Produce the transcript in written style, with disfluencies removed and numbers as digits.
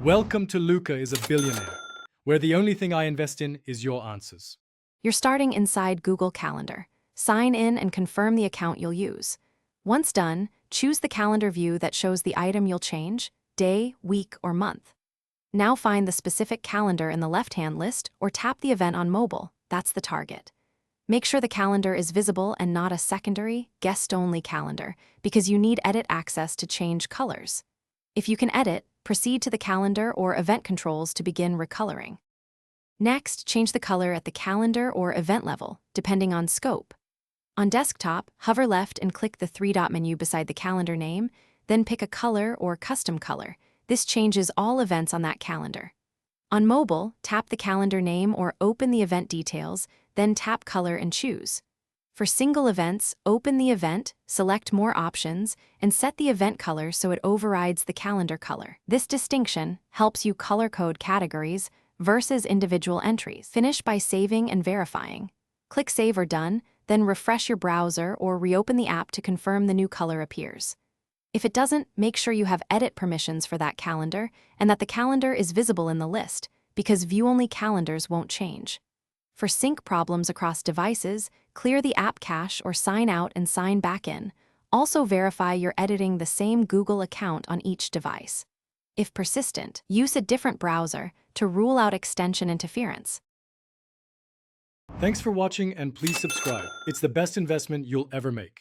Welcome to Luca is a Billionaire, where the only thing I invest in is your answers. You're starting inside Google Calendar. Sign in and confirm the account you'll use. Once done, choose the calendar view that shows the item you'll change, day, week, or month. Now find the specific calendar in the left-hand list or tap the event on mobile. That's the target. Make sure the calendar is visible and not a secondary, guest-only calendar, because you need edit access to change colors. If you can edit, proceed to the calendar or event controls to begin recoloring. Next, change the color at the calendar or event level, depending on scope. On desktop, hover left and click the three-dot menu beside the calendar name, then pick a color or custom color. This changes all events on that calendar. On mobile, tap the calendar name or open the event details, then tap color and choose. For single events, open the event, select more options, and set the event color so it overrides the calendar color. This distinction helps you color code categories versus individual entries. Finish by saving and verifying. Click Save or Done, then refresh your browser or reopen the app to confirm the new color appears. If it doesn't, make sure you have edit permissions for that calendar and that the calendar is visible in the list, because view-only calendars won't change. For sync problems across devices, clear the app cache or sign out and sign back in. Also verify you're editing the same Google account on each device. If persistent, use a different browser to rule out extension interference. Thanks for watching and please subscribe. It's the best investment you'll ever make.